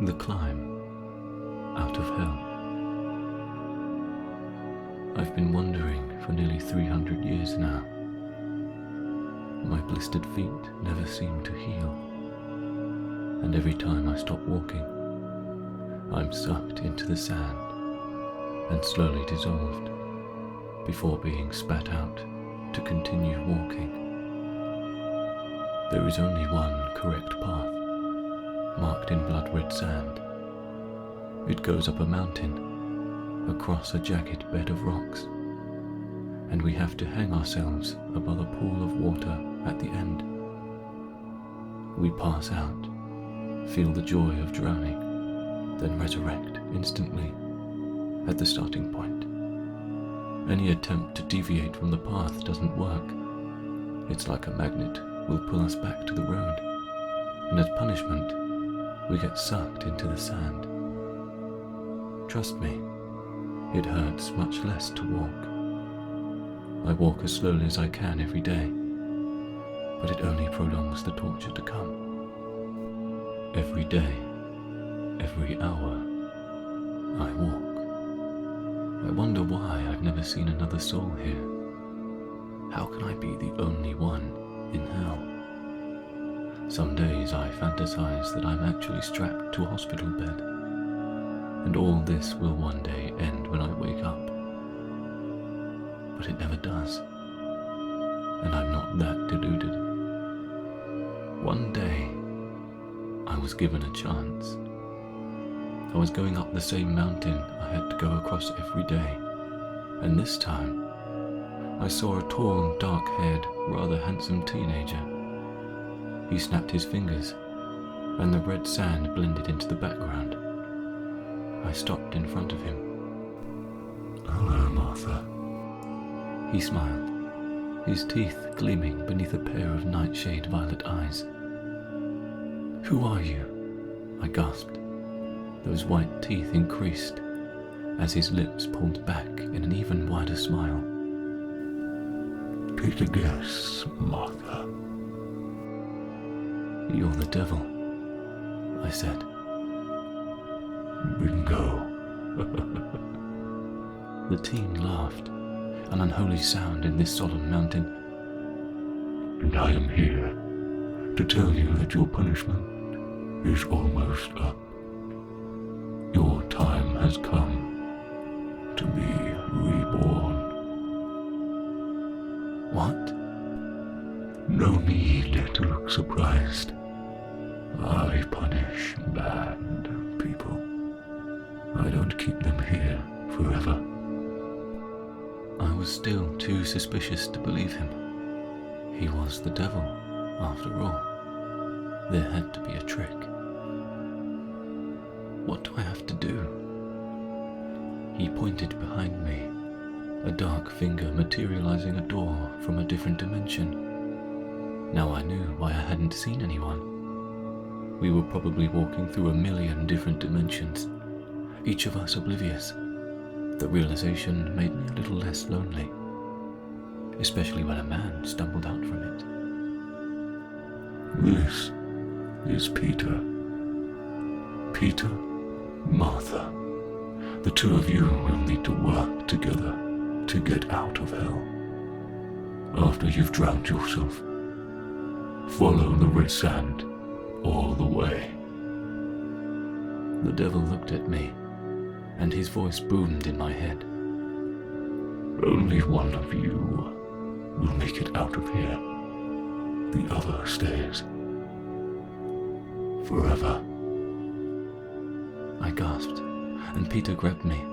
The climb out of hell. I've been wandering for nearly 300 years now. My blistered feet never seem to heal, and every time I stop walking, I'm sucked into the sand and slowly dissolved before being spat out to continue walking. There is only one correct path, marked in blood-red sand. It goes up a mountain, across a jagged bed of rocks, and we have to hang ourselves above a pool of water at the end. We pass out, feel the joy of drowning, then resurrect instantly at the starting point. Any attempt to deviate from the path doesn't work. It's like a magnet will pull us back to the road, and as punishment, we get sucked into the sand. Trust me, it hurts much less to walk. I walk as slowly as I can every day, but it only prolongs the torture to come. Every day, every hour, I walk. I wonder why I've never seen another soul here. How can I be the only one in hell? Some days I fantasize that I'm actually strapped to a hospital bed, and all this will one day end when I wake up. But it never does, and I'm not that deluded. One day, I was given a chance. I was going up the same mountain I had to go across every day, and this time, I saw a tall, dark-haired, rather handsome teenager. He snapped his fingers, and the red sand blended into the background. I stopped in front of him. "Hello, Martha." He smiled, his teeth gleaming beneath a pair of nightshade violet eyes. "Who are you?" I gasped. Those white teeth increased as his lips pulled back in an even wider smile. "Take a guess, Martha." "You're the devil," I said. "Bingo." The teen laughed, an unholy sound in this solemn mountain. "And I am here to tell you that your punishment is almost up. Your time has come to be reborn." "What?" No need to look surprised. I punish bad people. I don't keep them here forever. I was still too suspicious to believe him. He was the devil, after all. There had to be a trick. "What do I have to do?" He pointed behind me, a dark finger materializing a door from a different dimension. Now I knew why I hadn't seen anyone. We were probably walking through a million different dimensions, each of us oblivious. The realization made me a little less lonely, especially when a man stumbled out from it. This is Peter. Peter, Martha. The two of you will need to work together to get out of hell. After you've drowned yourself, follow the red sand all the way." The devil looked at me, and his voice boomed in my head. "Only one of you will make it out of here. The other stays forever." I gasped, and Peter grabbed me.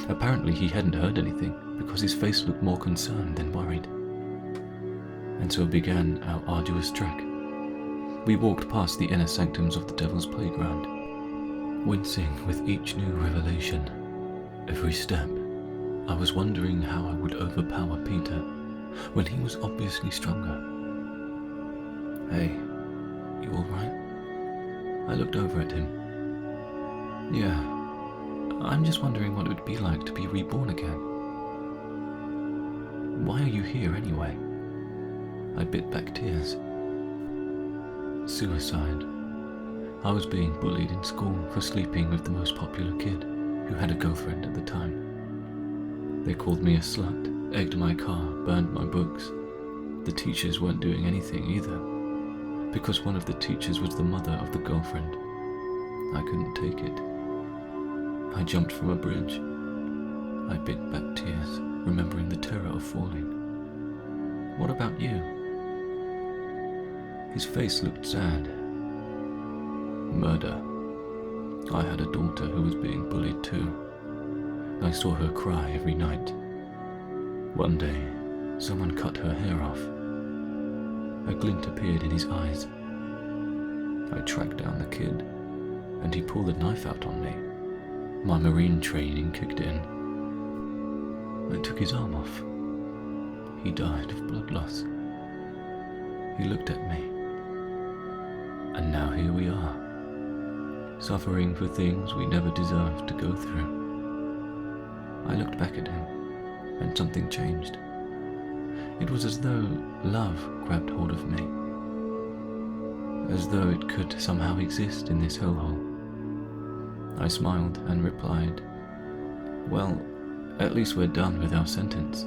Apparently he hadn't heard anything, because his face looked more concerned than worried. And so began our arduous trek. We walked past the inner sanctums of the Devil's Playground, wincing with each new revelation. Every step, I was wondering how I would overpower Peter when he was obviously stronger. "Hey, you alright?" I looked over at him. "Yeah, I'm just wondering what it would be like to be reborn again." "Why are you here anyway?" I bit back tears. "Suicide. I was being bullied in school for sleeping with the most popular kid, who had a girlfriend at the time. They called me a slut, egged my car, burned my books. The teachers weren't doing anything either, because one of the teachers was the mother of the girlfriend. I couldn't take it. I jumped from a bridge. I bit back tears, remembering the terror of falling. What about you? His face looked sad. Murder. I had a daughter who was being bullied too. I saw her cry every night. One day, someone cut her hair off. A glint appeared in his eyes. I tracked down the kid, and he pulled a knife out on me. My marine training kicked in. I took his arm off. He died of blood loss. He looked at me. And now here we are, suffering for things we never deserved to go through. I looked back at him, and something changed. It was as though love grabbed hold of me, as though it could somehow exist in this hellhole. I smiled and replied, "Well, at least we're done with our sentence."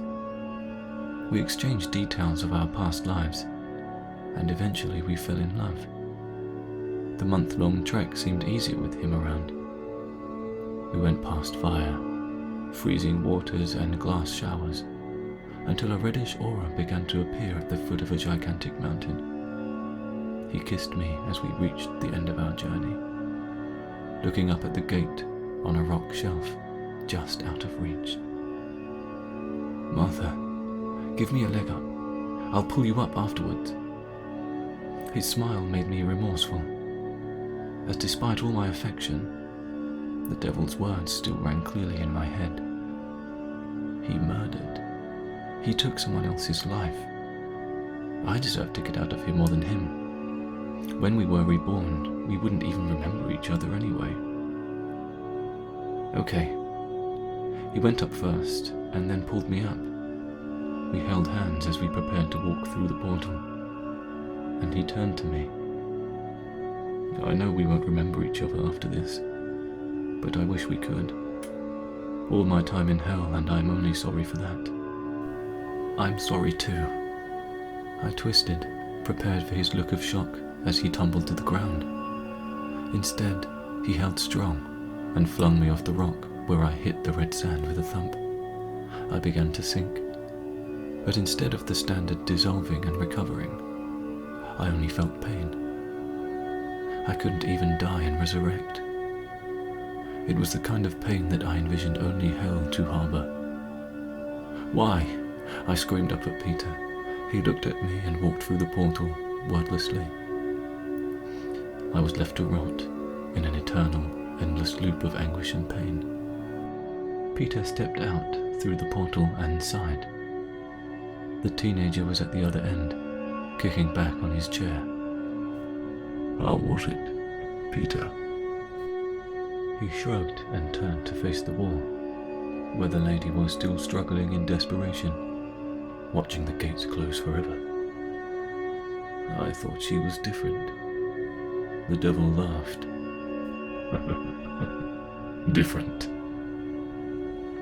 We exchanged details of our past lives, and eventually we fell in love. The month-long trek seemed easier with him around. We went past fire, freezing waters and glass showers, until a reddish aura began to appear at the foot of a gigantic mountain. He kissed me as we reached the end of our journey, looking up at the gate on a rock shelf just out of reach. "Martha, give me a leg up. I'll pull you up afterwards." His smile made me remorseful, as despite all my affection, the devil's words still rang clearly in my head. He murdered. He took someone else's life. I deserved to get out of here more than him. When we were reborn, we wouldn't even remember each other anyway. Okay. He went up first, and then pulled me up. We held hands as we prepared to walk through the portal, and he turned to me. "I know we won't remember each other after this, but I wish we could. All my time in hell, and I'm only sorry for that." "I'm sorry too." I twisted, prepared for his look of shock as he tumbled to the ground. Instead, he held strong and flung me off the rock, where I hit the red sand with a thump. I began to sink, but instead of the standard dissolving and recovering, I only felt pain. I couldn't even die and resurrect. It was the kind of pain that I envisioned only hell to harbor. "Why?" I screamed up at Peter. He looked at me and walked through the portal, wordlessly. I was left to rot in an eternal, endless loop of anguish and pain. Peter stepped out through the portal and sighed. The teenager was at the other end, kicking back on his chair. "How was it, Peter?" He shrugged and turned to face the wall, where the lady was still struggling in desperation, watching the gates close forever. I thought she was different. The devil laughed. "Different.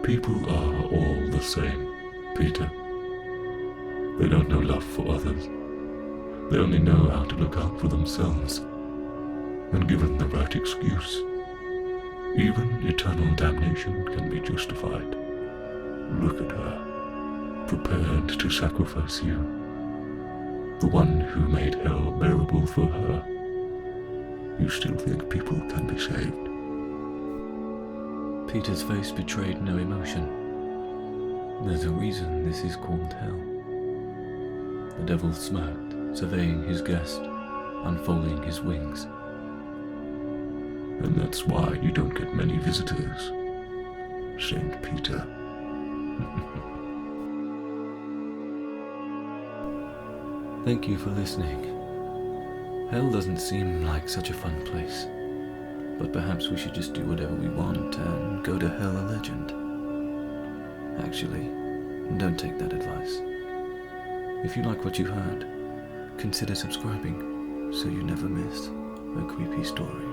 People are all the same, Peter. They don't know love for others. They only know how to look out for themselves. And given the right excuse, even eternal damnation can be justified. Look at her, prepared to sacrifice you. The one who made hell bearable for her. You still think people can be saved?" Peter's face betrayed no emotion. "There's a reason this is called hell." The devil smirked, surveying his guest, unfolding his wings. "And that's why you don't get many visitors, Saint Peter." Thank you for listening. Hell doesn't seem like such a fun place, but perhaps we should just do whatever we want and go to hell a legend. Actually, don't take that advice. If you like what you heard, consider subscribing so you never miss a creepy story.